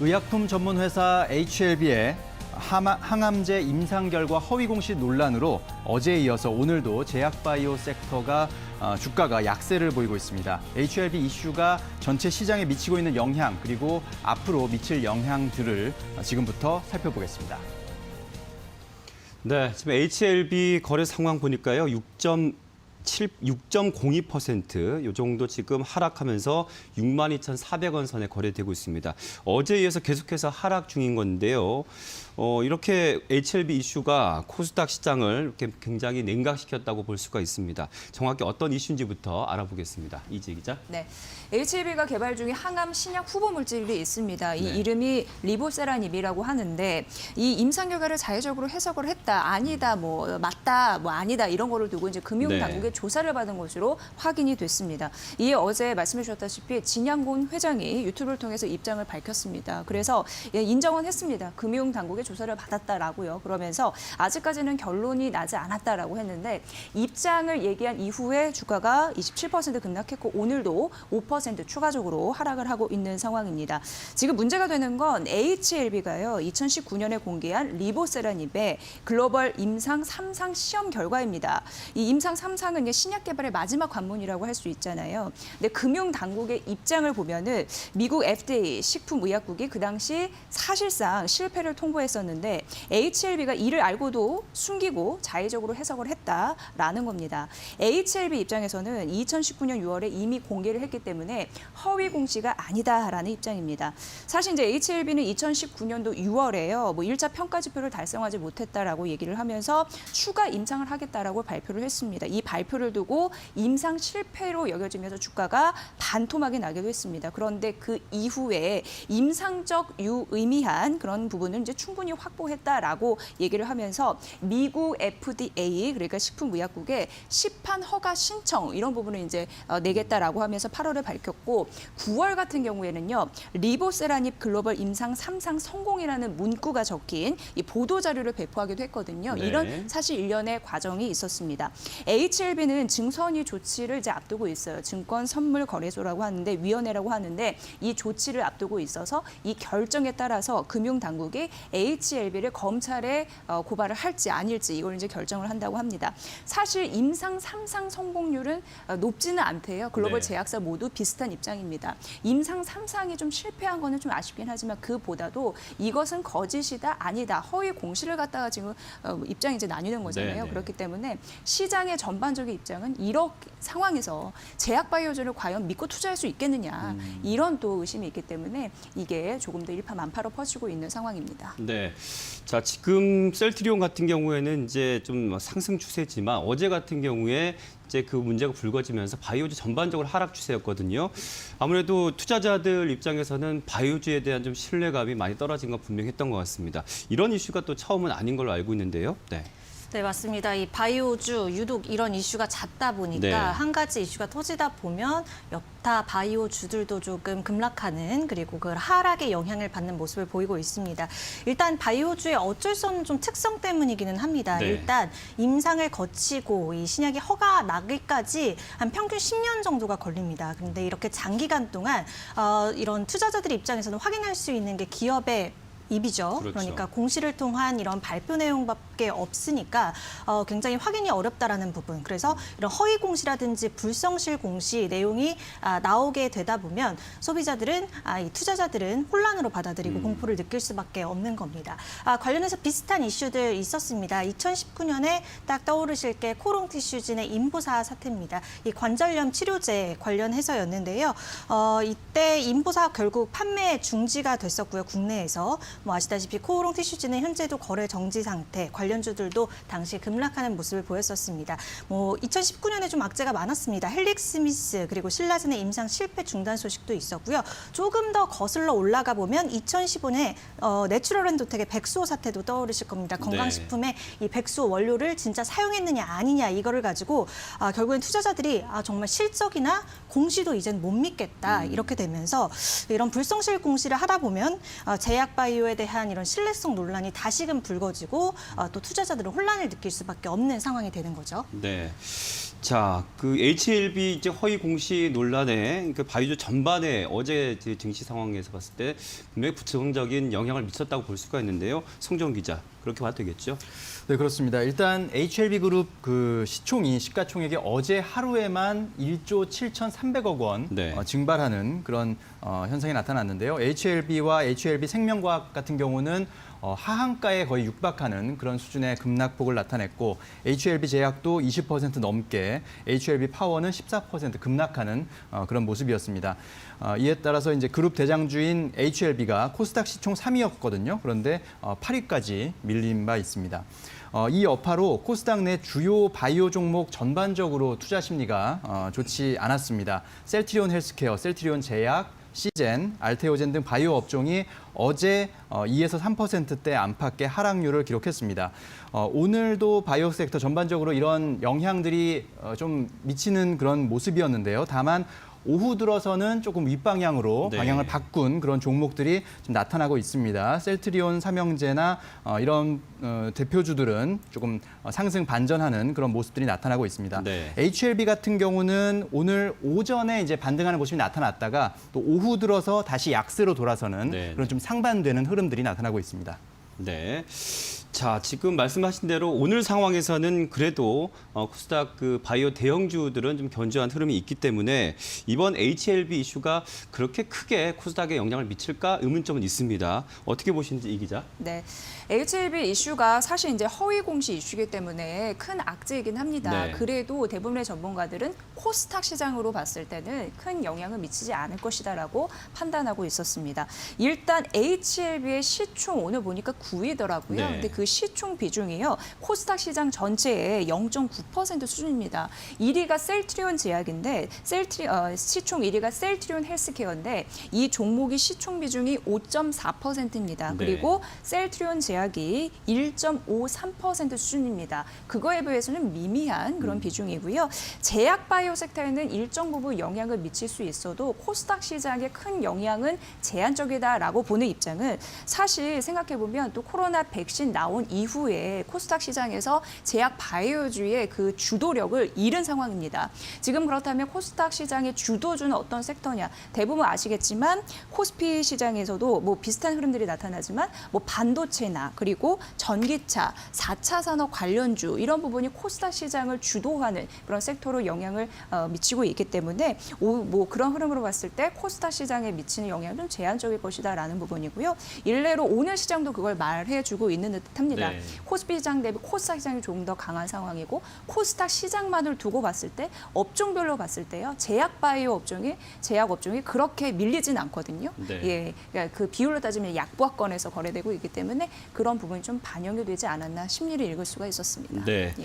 의약품 전문 회사 HLB의 항암제 임상 결과 허위 공시 논란으로 어제에 이어서 오늘도 제약바이오 섹터가 주가가 약세를 보이고 있습니다. HLB 이슈가 전체 시장에 미치고 있는 영향 그리고 앞으로 미칠 영향들을 지금부터 살펴보겠습니다. 네, 지금 HLB 거래 상황 보니까요. 6.02%, 이 정도 지금 하락하면서 62,400원 선에 거래되고 있습니다. 어제에 이어서 계속해서 하락 중인 건데요. 이렇게 HLB 이슈가 코스닥 시장을 이렇게 굉장히 냉각시켰다고 볼 수가 있습니다. 정확히 어떤 이슈인지부터 알아보겠습니다. 이지 기자. 네, HLB가 개발 중인 항암 신약 후보 물질이 있습니다. 이 네. 이름이 리보세라닙이라고 하는데 이 임상 결과를 자의적으로 해석을 했다, 아니다, 뭐 맞다, 뭐 아니다 이런 거를 두고 이제 금융 당국의 조사를 받은 것으로 확인이 됐습니다. 이에 어제 말씀해 주셨다시피 진양곤 회장이 유튜브를 통해서 입장을 밝혔습니다. 그래서 인정은 했습니다. 금융 당국의 조사를 받았다라고요. 그러면서 아직까지는 결론이 나지 않았다라고 했는데 입장을 얘기한 이후에 주가가 27% 급락했고 오늘도 5% 추가적으로 하락을 하고 있는 상황입니다. 지금 문제가 되는 건 HLB가요. 2019년에 공개한 리보세라닙의 글로벌 임상 3상 시험 결과입니다. 이 임상 3상은 신약 개발의 마지막 관문이라고 할 수 있잖아요. 근데 금융 당국의 입장을 보면은 미국 FDA 식품의약국이 그 당시 사실상 실패를 통보했었는데 HLB가 이를 알고도 숨기고 자의적으로 해석을 했다라는 겁니다. HLB 입장에서는 2019년 6월에 이미 공개를 했기 때문에 허위 공시가 아니다라는 입장입니다. 사실 이제 HLB는 2019년도 6월에요. 뭐 1차 평가 지표를 달성하지 못했다라고 얘기를 하면서 추가 임상을 하겠다라고 발표를 했습니다. 이 발표를 두고 임상 실패로 여겨지면서 주가가 반토막이 나기도 했습니다. 그런데 그 이후에 임상적 유의미한 그런 부분을 이제 충분히 확보했다라고 얘기를 하면서 미국 FDA 그러니까 식품의약국에 시판 허가 신청 이런 부분을 이제 내겠다라고 하면서 8월에 밝혔고 9월 같은 경우에는요. 리보세라닙 글로벌 임상 3상 성공이라는 문구가 적힌 이 보도 자료를 배포하기도 했거든요. 네. 이런 사실 일련의 과정이 있었습니다. HLB는 증선이 조치를 이제 앞두고 있어요. 증권선물거래소라고 하는데 위원회라고 하는데 이 조치를 앞두고 있어서 이 결정에 따라서 금융당국이 HLB를 검찰에 고발을 할지 아닐지 이걸 이제 결정을 한다고 합니다. 사실 임상 3상 성공률은 높지는 않대요. 글로벌 네. 제약사 모두 비슷한 입장입니다. 임상 3상이 좀 실패한 거는 좀 아쉽긴 하지만 그보다도 이것은 거짓이다 아니다 허위 공시를 갖다가 지금 입장이 이제 나뉘는 거잖아요. 네. 그렇기 때문에 시장의 전반적인 입장은 이런 상황에서 제약바이오주를 과연 믿고 투자할 수 있겠느냐 이런 또 의심이 있기 때문에 이게 조금 더 일파만파로 퍼지고 있는 상황입니다. 네. 자, 지금 셀트리온 같은 경우에는 이제 좀 상승 추세지만 어제 같은 경우에 이제 그 문제가 불거지면서 바이오주 전반적으로 하락 추세였거든요. 아무래도 투자자들 입장에서는 바이오주에 대한 좀 신뢰감이 많이 떨어진 건 분명했던 것 같습니다. 이런 이슈가 또 처음은 아닌 걸로 알고 있는데요. 네. 네, 맞습니다. 이 바이오주 유독 이런 이슈가 잦다 보니까 네. 한 가지 이슈가 터지다 보면 여타 바이오주들도 조금 급락하는 그리고 그 하락의 영향을 받는 모습을 보이고 있습니다. 일단 바이오주의 어쩔 수 없는 좀 특성 때문이기는 합니다. 네. 일단 임상을 거치고 이 신약이 허가 나기까지 한 평균 10년 정도가 걸립니다. 그런데 이렇게 장기간 동안 이런 투자자들 입장에서는 확인할 수 있는 게 기업의 입이죠. 그렇죠. 그러니까 공시를 통한 이런 발표 내용밖에 없으니까 굉장히 확인이 어렵다라는 부분. 그래서 이런 허위 공시라든지 불성실 공시 내용이 나오게 되다 보면 소비자들은 이 투자자들은 혼란으로 받아들이고 공포를 느낄 수밖에 없는 겁니다. 관련해서 비슷한 이슈들 있었습니다. 2019년에 딱 떠오르실 게 코롱 티슈진의 인보사 사태입니다. 이 관절염 치료제 관련해서였는데요. 이때 인보사 결국 판매 중지가 됐었고요. 국내에서. 뭐 아시다시피 코오롱 티슈지는 현재도 거래 정지 상태, 관련주들도 당시 급락하는 모습을 보였었습니다. 뭐 2019년에 좀 악재가 많았습니다. 헬릭스미스 그리고 신라젠의 임상 실패 중단 소식도 있었고요. 조금 더 거슬러 올라가 보면 2015년에 내추럴앤도텍의 백수호 사태도 떠오르실 겁니다. 건강식품에 이 백수호 원료를 진짜 사용했느냐 아니냐 이거를 가지고 결국엔 투자자들이 정말 실적이나 공시도 이젠 못 믿겠다 이렇게 되면서 이런 불성실 공시를 하다 보면 제약바이오에 기업에 대한 이런 신뢰성 논란이 다시금 불거지고 또 투자자들은 혼란을 느낄 수밖에 없는 상황이 되는 거죠. 네. 자, 그 HLB 이제 허위 공시 논란에 그 바이오주 전반에 어제 증시 상황에서 봤을 때 분명히 부정적인 영향을 미쳤다고 볼 수가 있는데요. 송정 기자, 그렇게 봐도 되겠죠? 네, 그렇습니다. 일단 HLB 그룹 그 시가총액이 어제 하루에만 1조 7,300억 원 네. 증발하는 그런 현상이 나타났는데요. HLB와 HLB 생명과학 같은 경우는 하한가에 거의 육박하는 그런 수준의 급락폭을 나타냈고 HLB 제약도 20% 넘게, HLB 파워는 14% 급락하는 그런 모습이었습니다. 이에 따라서 이제 그룹 대장주인 HLB가 코스닥 시총 3위였거든요. 그런데 8위까지 밀린 바 있습니다. 이 여파로 코스닥 내 주요 바이오 종목 전반적으로 투자 심리가 좋지 않았습니다. 셀트리온 헬스케어, 셀트리온 제약, 시젠, 알테오젠 등 바이오 업종이 어제 2에서 3%대 안팎의 하락률을 기록했습니다. 오늘도 바이오 섹터 전반적으로 이런 영향들이 좀 미치는 그런 모습이었는데요. 다만 오후 들어서는 조금 윗방향으로 네. 방향을 바꾼 그런 종목들이 좀 나타나고 있습니다. 셀트리온, 삼형제나 이런 대표주들은 조금 상승 반전하는 그런 모습들이 나타나고 있습니다. 네. HLB 같은 경우는 오늘 오전에 이제 반등하는 모습이 나타났다가 또 오후 들어서 다시 약세로 돌아서는 네. 그런 좀 상반되는 흐름들이 나타나고 있습니다. 네. 자, 지금 말씀하신 대로 오늘 상황에서는 그래도 코스닥 그 바이오 대형주들은 좀 견조한 흐름이 있기 때문에 이번 HLB 이슈가 그렇게 크게 코스닥에 영향을 미칠까 의문점은 있습니다. 어떻게 보시는지 이 기자? 네, HLB 이슈가 사실 이제 허위 공시 이슈이기 때문에 큰 악재이긴 합니다. 네. 그래도 대부분의 전문가들은 코스닥 시장으로 봤을 때는 큰 영향을 미치지 않을 것이다라고 판단하고 있었습니다. 일단 HLB의 시총 오늘 보니까 9위더라고요. 네. 근데 그 시총 비중이요, 코스닥 시장 전체의 0.9% 수준입니다. 1위가 셀트리온 제약인데 시총 1위가 셀트리온 헬스케어인데 이 종목이 시총 비중이 5.4%입니다. 네. 그리고 셀트리온 제약이 1.53% 수준입니다. 그거에 비해서는 미미한 그런 비중이고요. 제약 바이오 섹터에는 일정 부분 영향을 미칠 수 있어도 코스닥 시장에 큰 영향은 제한적이다라고 보는 입장은, 사실 생각해보면 또 코로나 백신 나온 이후에 코스닥 시장에서 제약 바이오주의 그 주도력을 잃은 상황입니다. 지금 그렇다면 코스닥 시장의 주도주는 어떤 섹터냐? 대부분 아시겠지만 코스피 시장에서도 뭐 비슷한 흐름들이 나타나지만 뭐 반도체나 그리고 전기차, 4차 산업 관련주 이런 부분이 코스닥 시장을 주도하는 그런 섹터로 영향을 미치고 있기 때문에 뭐 그런 흐름으로 봤을 때 코스닥 시장에 미치는 영향은 좀 제한적일 것이다라는 부분이고요. 일례로 오늘 시장도 그걸 말해주고 있는 듯합니다. 네. 코스피 시장 대비 코스닥 시장이 조금 더 강한 상황이고, 코스닥 시장만을 두고 봤을 때 업종별로 봤을 때요, 제약 바이오 업종이 그렇게 밀리진 않거든요. 네. 예, 그러니까 그 비율로 따지면 약보합권에서 거래되고 있기 때문에 그런 부분이 좀 반영이 되지 않았나 심리를 읽을 수가 있었습니다. 네. 예.